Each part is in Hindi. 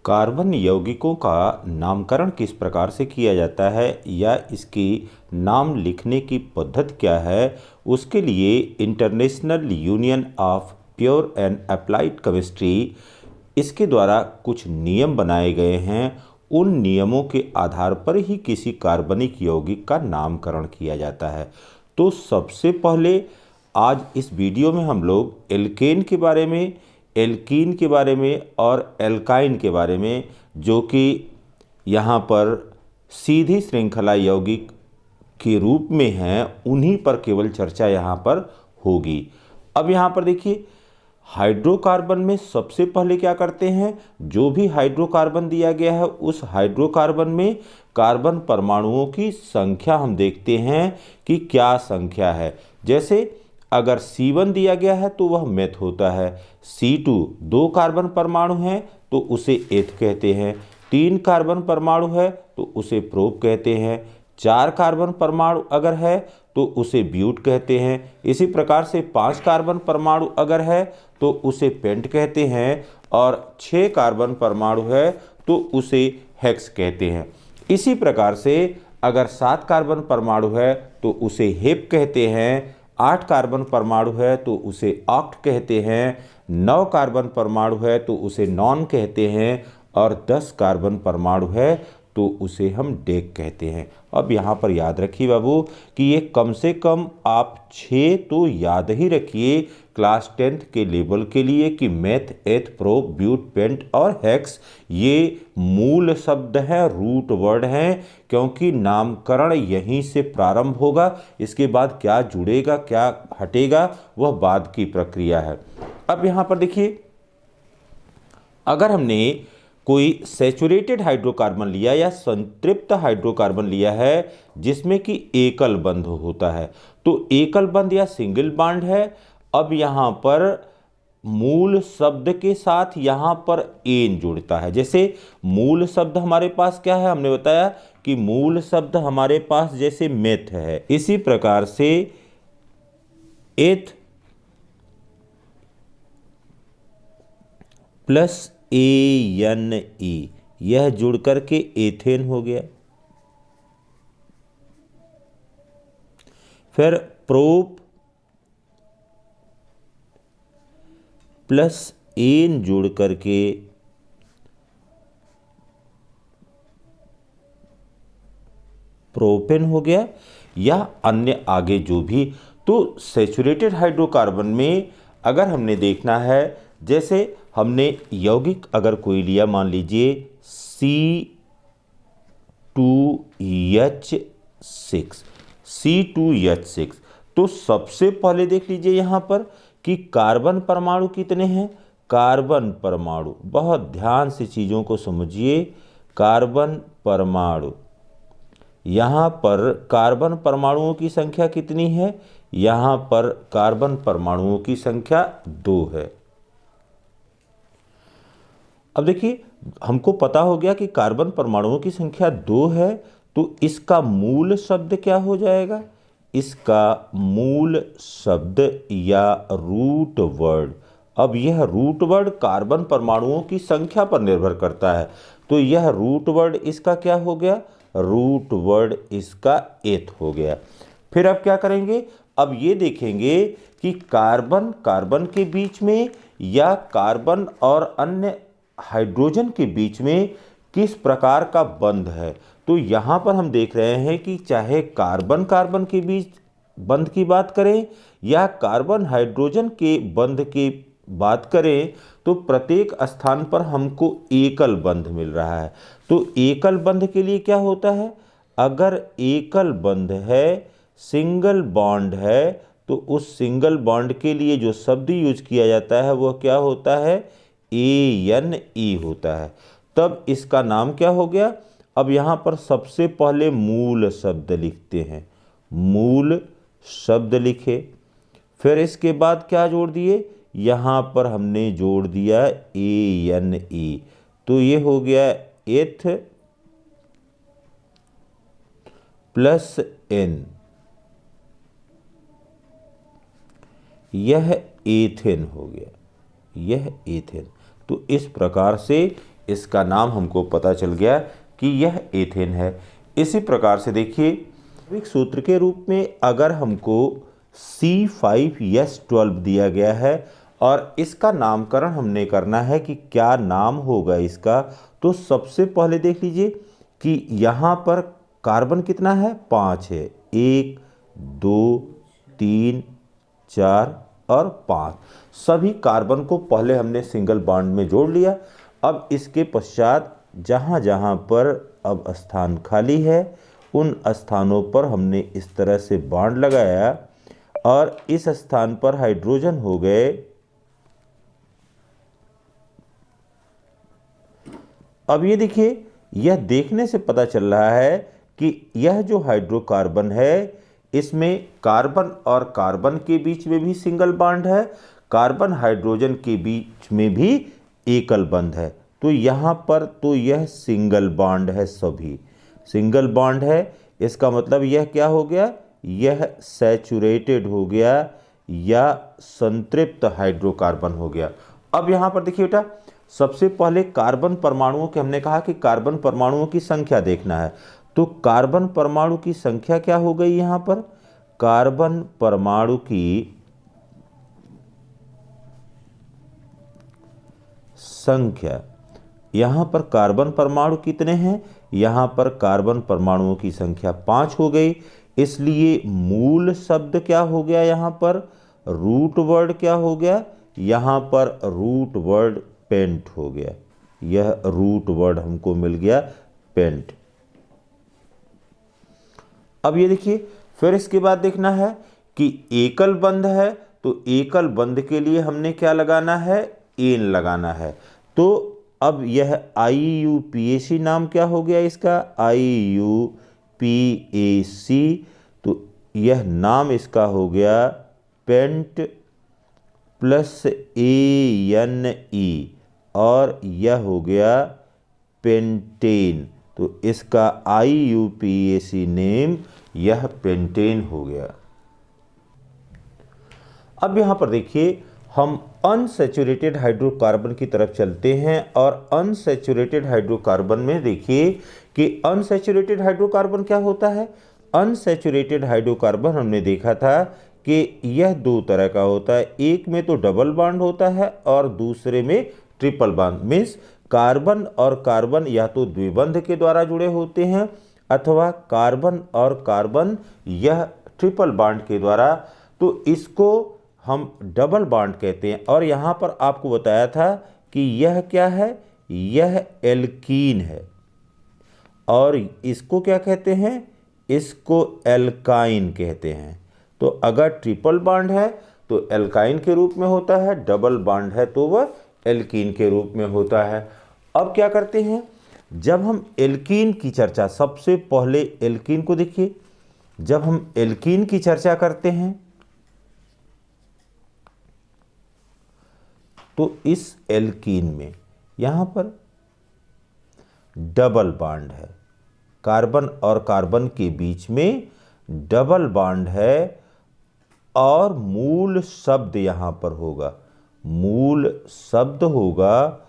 कार्बन यौगिकों का नामकरण किस प्रकार से किया जाता है या इसकी नाम लिखने की पद्धति क्या है, उसके लिए international union of pure and applied chemistry इसके द्वारा कुछ नियम बनाए गए हैं। उन नियमों के आधार पर ही किसी कार्बनिक यौगिक का नामकरण किया जाता है। तो सबसे पहले आज इस वीडियो में हम लोग एल्केन के बारे में, एल्कीन के बारे में और एल्काइन के बारे में, जो कि यहाँ पर सीधी श्रृंखला यौगिक के रूप में हैं, उन्हीं पर केवल चर्चा यहाँ पर होगी। अब यहाँ पर देखिए, हाइड्रोकार्बन में सबसे पहले क्या करते हैं, जो भी हाइड्रोकार्बन दिया गया है उस हाइड्रोकार्बन में कार्बन परमाणुओं की संख्या हम देखते हैं कि क्या संख्या है। जैसे अगर C1 दिया गया है तो वह मेथ होता है, C2 2 कार्बन परमाणु हैं तो उसे एथ कहते हैं, 3 कार्बन परमाणु है तो उसे प्रोप कहते हैं, 4 कार्बन परमाणु अगर है तो उसे ब्यूट कहते हैं। इसी प्रकार से 5 कार्बन परमाणु अगर है तो उसे पेंट कहते हैं, और 6 कार्बन परमाणु है तो उसे हेक्स कहते हैं। इसी प्रकार से अगर 7 कार्बन परमाणु है तो उसे हेप कहते हैं, 8 कार्बन परमाणु है तो उसे ऑक्ट कहते हैं, 9 कार्बन परमाणु है तो उसे नॉन कहते हैं, और 10 कार्बन परमाणु है तो उसे हम डेक कहते हैं। अब यहाँ पर याद रखिए बाबू कि ये कम से कम आप 6 तो याद ही रखिए क्लास 10th के लेवल के लिए कि मेथ, एथ, प्रोप, ब्यूट, पेंट और हेक्स ये मूल शब्द हैं, रूट वर्ड हैं, क्योंकि नामकरण यहीं से प्रारंभ होगा। इसके बाद क्या जुड़ेगा क्या हटेगा वह बाद की प्रक्रिया है। अब यहाँ पर देखिए, अगर हमने कोई सैचुरेटेड हाइड्रोकार्बन लिया या संतृप्त हाइड्रोकार्बन लिया है जिसमें कि एकल बंध होता है, तो एकल बंध या सिंगल बॉन्ड है। अब यहाँ पर मूल शब्द के साथ यहाँ पर एन जुड़ता है। जैसे मूल शब्द हमारे पास क्या है, हमने बताया कि मूल शब्द हमारे पास जैसे मेथ है, इसी प्रकार से एथ प्लस ANE यह जुड़ करके एथेन हो गया। फिर प्रोप प्लस एन जुड़ करके प्रोपेन हो गया, या अन्य आगे जो भी। तो सैचुरेटेड हाइड्रोकार्बन में अगर हमने देखना है, जैसे हमने यौगिक अगर कोई लिया, मान लीजिए C2H6, तो सबसे पहले देख लीजिए यहाँ पर कि कार्बन परमाणु कितने हैं। कार्बन परमाणु, बहुत ध्यान से चीज़ों को समझिए, कार्बन परमाणु, यहाँ पर कार्बन परमाणुओं की संख्या कितनी है, यहाँ पर कार्बन परमाणुओं की संख्या 2 है। अब देखिए, हमको पता हो गया कि कार्बन परमाणुओं की संख्या 2 है, तो इसका मूल शब्द क्या हो जाएगा, इसका मूल शब्द या रूट वर्ड। अब यह रूट वर्ड कार्बन परमाणुओं की संख्या पर निर्भर करता है, तो यह रूट वर्ड इसका क्या हो गया, रूट वर्ड इसका एथ हो गया। फिर अब क्या करेंगे, अब ये देखेंगे कि कार्बन कार्बन के बीच में या कार्बन और अन्य हाइड्रोजन के बीच में किस प्रकार का बंध है। तो यहाँ पर हम देख रहे हैं कि चाहे कार्बन कार्बन के बीच बंध की बात करें या कार्बन हाइड्रोजन के बंध की बात करें, तो प्रत्येक स्थान पर हमको एकल बंध मिल रहा है। तो एकल बंध के लिए क्या होता है, अगर एकल बंध है, सिंगल बॉन्ड है, तो उस सिंगल बॉन्ड के लिए जो शब्द यूज किया जाता है वह क्या होता है, ANE होता है। तब इसका नाम क्या हो गया। अब यहाँ पर सबसे पहले मूल शब्द लिखते हैं, मूल शब्द लिखे, फिर इसके बाद क्या जोड़ दिए, यहाँ पर हमने जोड़ दिया ANE, तो ये हो गया एथ प्लस N, यह एथेन हो गया, यह एथेन। तो इस प्रकार से इसका नाम हमको पता चल गया कि यह एथेन है। इसी प्रकार से देखिए एक सूत्र के रूप में अगर हमको C5H12 दिया गया है और इसका नामकरण हमने करना है कि क्या नाम होगा इसका, तो सबसे पहले देख लीजिए कि यहाँ पर कार्बन कितना है, 5 है। 1 2 3 4 और 5 सभी कार्बन को पहले हमने सिंगल बॉन्ड में जोड़ लिया। अब इसके पश्चात जहाँ जहाँ पर अब स्थान खाली है उन स्थानों पर हमने इस तरह से बॉन्ड लगाया और इस स्थान पर हाइड्रोजन हो गए। अब ये देखिए, यह देखने से पता चल रहा है कि यह जो हाइड्रोकार्बन है इसमें कार्बन और कार्बन के बीच में भी सिंगल बॉन्ड है, कार्बन हाइड्रोजन के बीच में भी एकल बंध है। तो यहाँ पर तो यह सिंगल बॉन्ड है, सभी सिंगल बॉन्ड है। इसका मतलब यह क्या हो गया, यह सैचुरेटेड हो गया या संतृप्त हाइड्रोकार्बन हो गया। अब यहाँ पर देखिए बेटा, सबसे पहले कार्बन परमाणुओं के हमने कहा कि कार्बन परमाणुओं की संख्या देखना है। तो कार्बन परमाणु की संख्या क्या हो गई, यहाँ पर कार्बन परमाणु की संख्या, यहाँ पर कार्बन परमाणु कितने हैं, यहाँ पर कार्बन परमाणुओं की संख्या 5 हो गई। इसलिए मूल शब्द क्या हो गया, यहाँ पर रूट वर्ड क्या हो गया, यहाँ पर रूट वर्ड पेंट हो गया। यह रूट वर्ड हमको मिल गया पेंट। अब ये देखिए, फिर इसके बाद देखना है कि एकल बंध है, तो एकल बंध के लिए हमने क्या लगाना है, एन लगाना है। तो अब यह IUPAC नाम क्या हो गया इसका, IUPAC। तो यह नाम इसका हो गया पेंट प्लस ANE और यह हो गया पेंटेन। तो इसका IUPAC नेम यह पेंटेन हो गया। अब यहाँ पर देखिए, हम अनसैचुरेटेड हाइड्रोकार्बन की तरफ चलते हैं और अनसैचुरेटेड हाइड्रोकार्बन में देखिए कि अनसैचुरेटेड हाइड्रोकार्बन क्या होता है। अनसैचुरेटेड हाइड्रोकार्बन हमने देखा था कि यह दो तरह का होता है, एक में तो डबल बॉन्ड होता है और दूसरे में ट्रिपल बॉन्ड। मीन्स कार्बन और कार्बन या तो द्विबंध के द्वारा जुड़े होते हैं अथवा कार्बन और कार्बन यह ट्रिपल बॉन्ड के द्वारा, तो इसको हम डबल बॉन्ड कहते हैं। और यहाँ पर आपको बताया था कि यह क्या है, यह एल्कीन है और इसको क्या कहते हैं, इसको एल्काइन कहते हैं। तो अगर ट्रिपल बॉन्ड है तो एल्काइन के रूप में होता है, डबल बॉन्ड है तो वह एल्कीन के रूप में होता है। अब क्या करते हैं, जब हम एल्कीन की चर्चा, सबसे पहले एल्कीन को देखिए, जब हम एल्कीन की चर्चा करते हैं तो इस एल्कीन में यहाँ पर डबल बॉन्ड है, कार्बन और कार्बन के बीच में डबल बॉन्ड है और मूल शब्द यहाँ पर होगा, मूल शब्द होगा।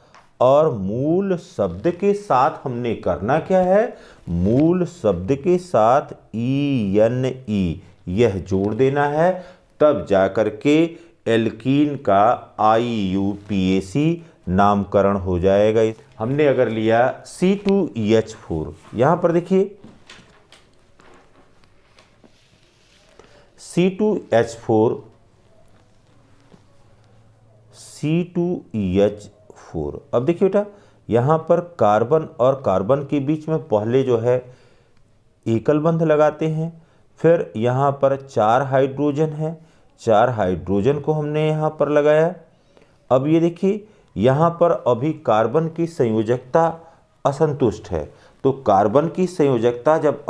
और मूल शब्द के साथ हमने करना क्या है, मूल शब्द के साथ ENE यह जोड़ देना है, तब जाकर के एल्कीन का IUPAC नामकरण हो जाएगा। हमने अगर लिया C2H4, यहाँ पर देखिए C2H4, C2H4। अब देखिए बेटा, यहाँ पर कार्बन और कार्बन के बीच में पहले जो है एकल बंध लगाते हैं, फिर यहाँ पर 4 हाइड्रोजन है, 4 हाइड्रोजन को हमने यहाँ पर लगाया। अब ये देखिए, यहाँ पर अभी कार्बन की संयोजकता असंतुष्ट है, तो कार्बन की संयोजकता जब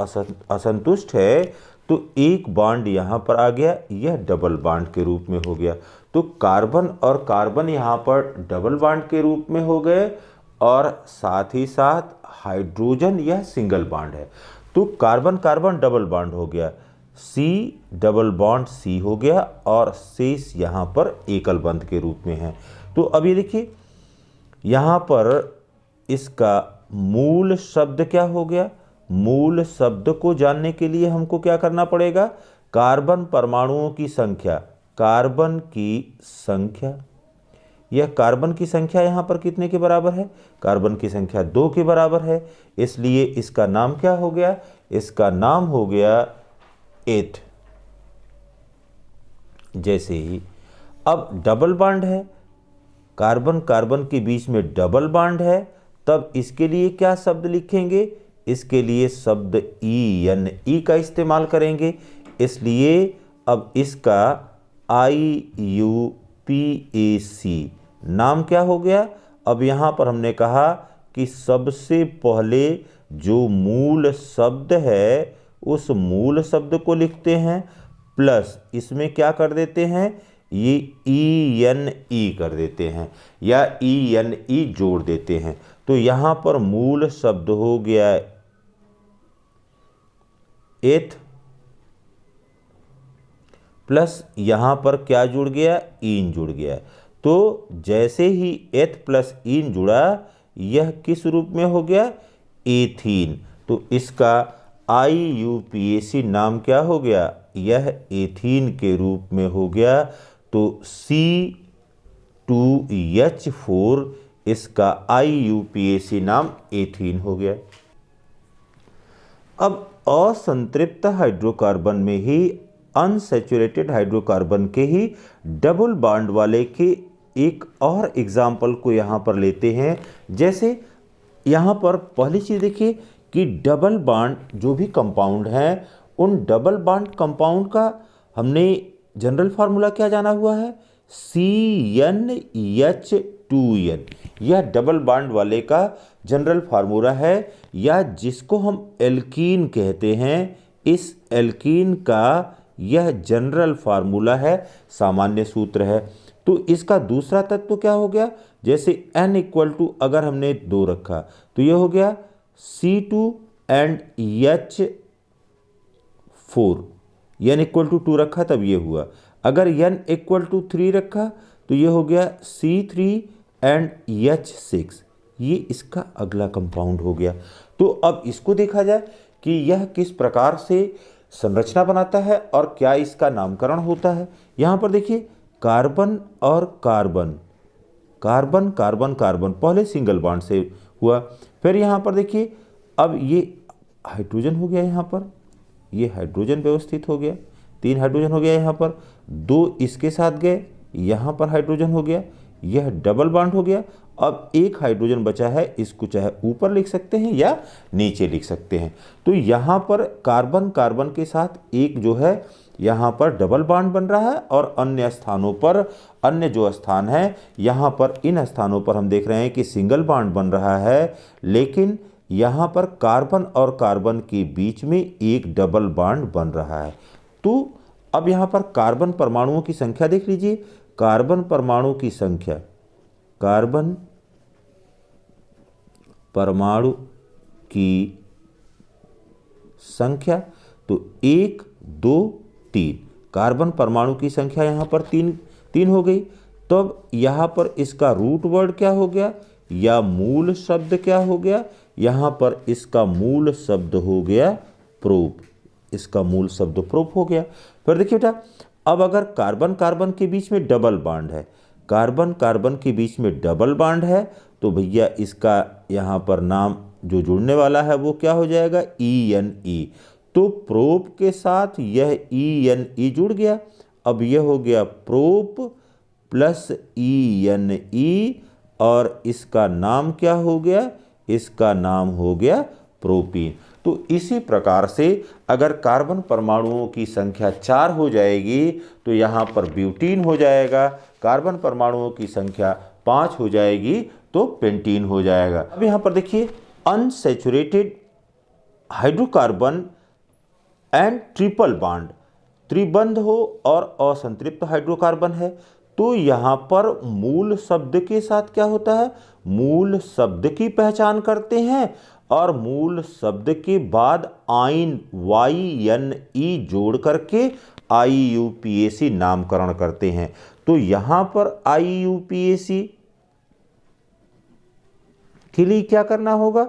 असंतुष्ट है तो एक बॉन्ड यहाँ पर आ गया, यह डबल बॉन्ड के रूप में हो गया। तो कार्बन और कार्बन यहाँ पर डबल बॉन्ड के रूप में हो गए और साथ ही साथ हाइड्रोजन यह सिंगल बॉन्ड है। तो कार्बन कार्बन डबल बॉन्ड हो गया, C डबल बॉन्ड C हो गया और शेष यहाँ पर एकल बंध के रूप में है। तो अब ये देखिए, यहाँ पर इसका मूल शब्द क्या हो गया? मूल शब्द को जानने के लिए हमको क्या करना पड़ेगा? कार्बन परमाणुओं की संख्या, कार्बन की संख्या, यह कार्बन की संख्या यहाँ पर कितने के बराबर है? कार्बन की संख्या 2 के बराबर है, इसलिए इसका नाम क्या हो गया? इसका नाम हो गया 8। जैसे ही अब डबल बॉन्ड है, कार्बन कार्बन के बीच में डबल बॉन्ड है, तब इसके लिए क्या शब्द लिखेंगे? इसके लिए शब्द ENE का इस्तेमाल करेंगे। इसलिए अब इसका IUPAC नाम क्या हो गया? अब यहाँ पर हमने कहा कि सबसे पहले जो मूल शब्द है उस मूल शब्द को लिखते हैं, प्लस इसमें क्या कर देते हैं? ये ENE कर देते हैं या ENE जोड़ देते हैं। तो यहाँ पर मूल शब्द हो गया 8 प्लस यहाँ पर क्या जुड़ गया? इन जुड़ गया। तो जैसे ही 8 प्लस इन जुड़ा, यह किस रूप में हो गया? एथीन। तो इसका IUPAC नाम क्या हो गया? यह एथीन के रूप में हो गया। तो C2H4 इसका IUPAC नाम एथीन हो गया। अब असंतृप्त हाइड्रोकार्बन में ही अनसैचुरेटेड हाइड्रोकार्बन के ही डबल बॉन्ड वाले के एक और एग्जाम्पल को यहाँ पर लेते हैं। जैसे यहाँ पर पहली चीज़ देखिए कि डबल बॉन्ड जो भी कंपाउंड हैं, उन डबल बॉन्ड कंपाउंड का हमने जनरल फार्मूला क्या जाना हुआ है? CnH2n। यह डबल बॉन्ड वाले का जनरल फार्मूला है, या जिसको हम एल्कीन कहते हैं, इस एल्कीन का यह जनरल फार्मूला है, सामान्य सूत्र है। तो इसका दूसरा तत्व क्या हो गया? जैसे N इक्वल टू अगर हमने 2 रखा तो यह हो गया C2H4, N इक्वल टू 2 रखा तब ये हुआ। अगर N इक्वल टू 3 रखा तो ये हो गया C3H6, ये इसका अगला कंपाउंड हो गया। तो अब इसको देखा जाए कि यह किस प्रकार से संरचना बनाता है और क्या इसका नामकरण होता है। यहाँ पर देखिए कार्बन और कार्बन, कार्बन कार्बन कार्बन पहले सिंगल बॉन्ड से हुआ, फिर यहाँ पर देखिए अब ये हाइड्रोजन हो गया, यहाँ पर ये हाइड्रोजन व्यवस्थित हो गया, 3 हाइड्रोजन हो गया, यहाँ पर 2 इसके साथ गए, यहाँ पर हाइड्रोजन हो गया, यह डबल बॉन्ड हो गया। अब एक हाइड्रोजन बचा है, इसको चाहे ऊपर लिख सकते हैं या नीचे लिख सकते हैं। तो यहाँ पर कार्बन कार्बन के साथ एक जो है यहाँ पर डबल बॉन्ड बन रहा है, और अन्य स्थानों पर, अन्य जो स्थान है यहाँ पर, इन स्थानों पर हम देख रहे हैं कि सिंगल बॉन्ड बन रहा है, लेकिन यहाँ पर कार्बन और कार्बन के बीच में एक डबल बॉन्ड बन रहा है। तो अब यहाँ पर कार्बन परमाणुओं की संख्या देख लीजिए, कार्बन परमाणु की संख्या, कार्बन परमाणु की संख्या तो 1 2 3, कार्बन परमाणु की संख्या यहाँ पर 3 हो गई। तब यहाँ पर इसका रूट वर्ड क्या हो गया या मूल शब्द क्या हो गया? यहाँ पर इसका मूल शब्द हो गया प्रोप, इसका मूल शब्द प्रोप हो गया। फिर देखिए बेटा, अब अगर कार्बन कार्बन के बीच में डबल बॉन्ड है, कार्बन कार्बन के बीच में डबल बॉन्ड है, तो भैया इसका यहाँ पर नाम जो जुड़ने वाला है वो क्या हो जाएगा? ENE। तो प्रोप के साथ यह ENE जुड़ गया। अब यह हो गया प्रोप प्लस ENE, और इसका नाम क्या हो गया? इसका नाम हो गया प्रोपीन। तो इसी प्रकार से अगर कार्बन परमाणुओं की संख्या 4 हो जाएगी तो यहाँ पर ब्यूटीन हो जाएगा, कार्बन परमाणुओं की संख्या 5 हो जाएगी तो पेंटीन हो जाएगा। अब यहाँ पर देखिए unsaturated hydrocarbon and triple bond, त्रिबंध हो और असंतृप्त हाइड्रोकार्बन है, तो यहाँ पर मूल शब्द के साथ क्या होता है? मूल शब्द की पहचान करते हैं, और मूल शब्द के बाद आइन YNE जोड़ करके IUPAC नामकरण करते हैं। तो यहाँ पर IUPAC इसके लिए क्या करना होगा,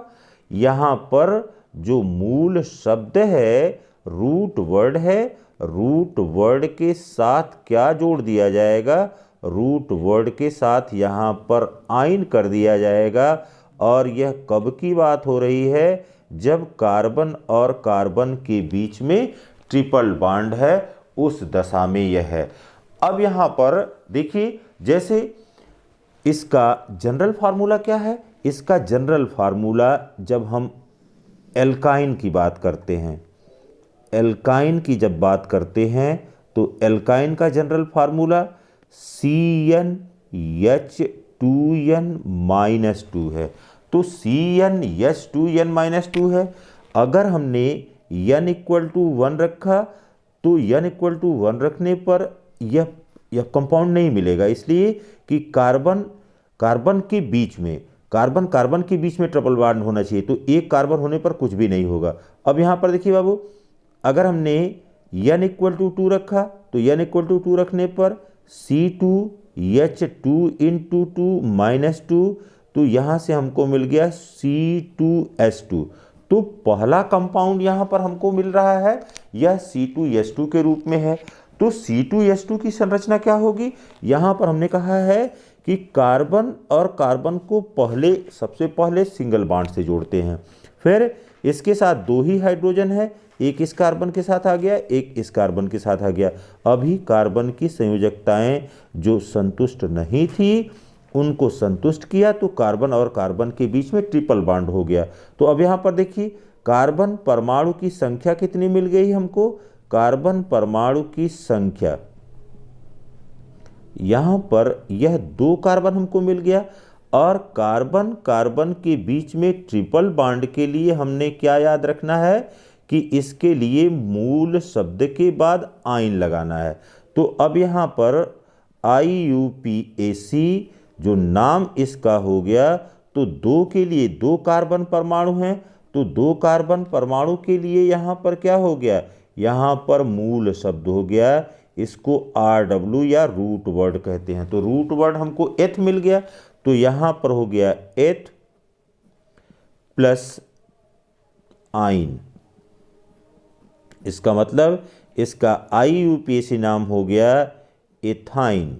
यहाँ पर जो मूल शब्द है, रूट वर्ड है, रूट वर्ड के साथ क्या जोड़ दिया जाएगा, रूट वर्ड के साथ यहाँ पर आइन कर दिया जाएगा। और यह कब की बात हो रही है, जब कार्बन और कार्बन के बीच में ट्रिपल बॉन्ड है, उस दशा में यह है। अब यहाँ पर देखिए, जैसे इसका जनरल फार्मूला क्या है, इसका जनरल फार्मूला जब हम एल्काइन की बात करते हैं, एल्काइन की जब बात करते हैं तो एल्काइन का जनरल फार्मूला CnH2n-2 है। तो CnH2n-2 है। अगर हमने n = 1 रखा तो n = 1 रखने पर यह कंपाउंड नहीं मिलेगा, इसलिए कि कार्बन कार्बन के बीच में ट्रिपल बॉन्ड होना चाहिए। तो एक कार्बन होने पर कुछ भी नहीं होगा। अब यहाँ पर देखिए बाबू, अगर हमने n = 2 रखा तो n = 2 रखने पर C2H2 तो यहाँ से हमको मिल गया C2H2। तो पहला कंपाउंड यहाँ पर हमको मिल रहा है, यह C2H2 के रूप में है। तो C2H2 की संरचना क्या होगी, यहाँ पर हमने कहा है कि कार्बन और कार्बन को सबसे पहले सिंगल बॉन्ड से जोड़ते हैं, फिर इसके साथ 2 ही हाइड्रोजन है, एक इस कार्बन के साथ आ गया, एक इस कार्बन के साथ आ गया। अभी कार्बन की संयोजकताएं जो संतुष्ट नहीं थी उनको संतुष्ट किया, तो कार्बन और कार्बन के बीच में ट्रिपल बॉन्ड हो गया। तो अब यहाँ पर देखिए, कार्बन परमाणु की संख्या कितनी मिल गई हमको, कार्बन परमाणु की संख्या यहाँ पर यह 2 कार्बन हमको मिल गया। और कार्बन कार्बन के बीच में ट्रिपल बॉन्ड के लिए हमने क्या याद रखना है कि इसके लिए मूल शब्द के बाद आइन लगाना है। तो अब यहाँ पर IUPAC जो नाम इसका हो गया, तो 2 के लिए 2 कार्बन परमाणु हैं, तो 2 कार्बन परमाणु के लिए यहाँ पर क्या हो गया, यहाँ पर मूल शब्द हो गया, इसको RW या रूट वर्ड कहते हैं। तो रूट वर्ड हमको एथ मिल गया, तो यहाँ पर हो गया एथ प्लस आइन। इसका मतलब इसका IUPAC नाम हो गया एथाइन।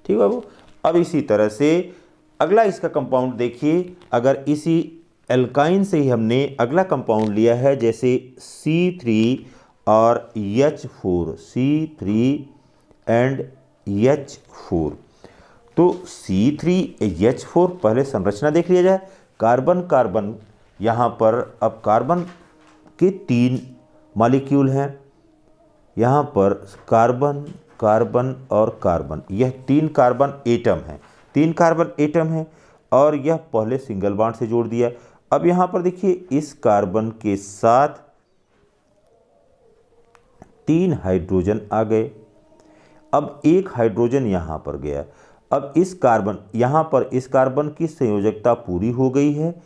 ठीक बाबू। अब इसी तरह से अगला इसका कंपाउंड देखिए, अगर इसी एल्काइन से ही हमने अगला कंपाउंड लिया है, जैसे C3 और H4, C3 एंड H4। तो C3H4 पहले संरचना देख लिया जाए। कार्बन कार्बन, यहाँ पर अब कार्बन के 3 मॉलिक्यूल हैं, यहाँ पर कार्बन कार्बन और कार्बन, यह 3 कार्बन एटम हैं, 3 कार्बन एटम हैं, और यह पहले सिंगल बॉन्ड से जोड़ दिया। अब यहाँ पर देखिए, इस कार्बन के साथ 3 हाइड्रोजन आ गए। अब एक हाइड्रोजन यहाँ पर गया। अब इस कार्बन, यहाँ पर इस कार्बन की संयोजकता पूरी हो गई है।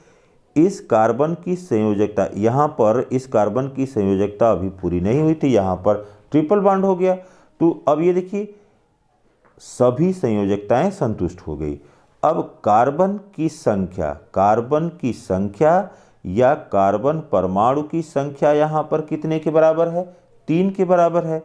इस कार्बन की संयोजकता, यहाँ पर इस कार्बन की संयोजकता अभी पूरी नहीं हुई थी, यहाँ पर ट्रिपल बॉन्ड हो गया। तो अब ये देखिए, सभी संयोजकताएं संतुष्ट हो गई। अब कार्बन की संख्या या कार्बन परमाणु की संख्या यहाँ पर कितने के बराबर है, 3 के बराबर है।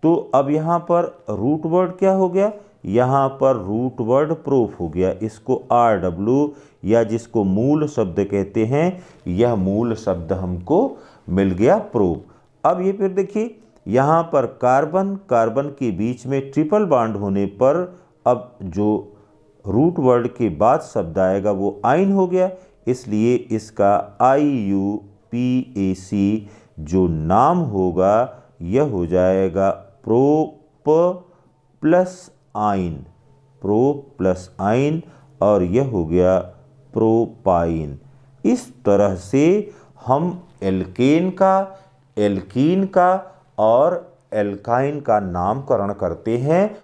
तो अब यहाँ पर रूट वर्ड क्या हो गया, यहाँ पर रूट वर्ड प्रूफ हो गया। इसको RW या जिसको मूल शब्द कहते हैं, यह मूल शब्द हमको मिल गया प्रूफ। अब ये फिर देखिए, यहाँ पर कार्बन कार्बन के बीच में ट्रिपल बॉन्ड होने पर अब जो रूट वर्ड के बाद शब्द आएगा वो आइन हो गया, इसलिए इसका IUPAC जो नाम होगा यह हो जाएगा प्रोप प्लस आइन, और यह हो गया प्रोपाइन। इस तरह से हम एल्कीन का और एल्काइन का नामकरण करते हैं।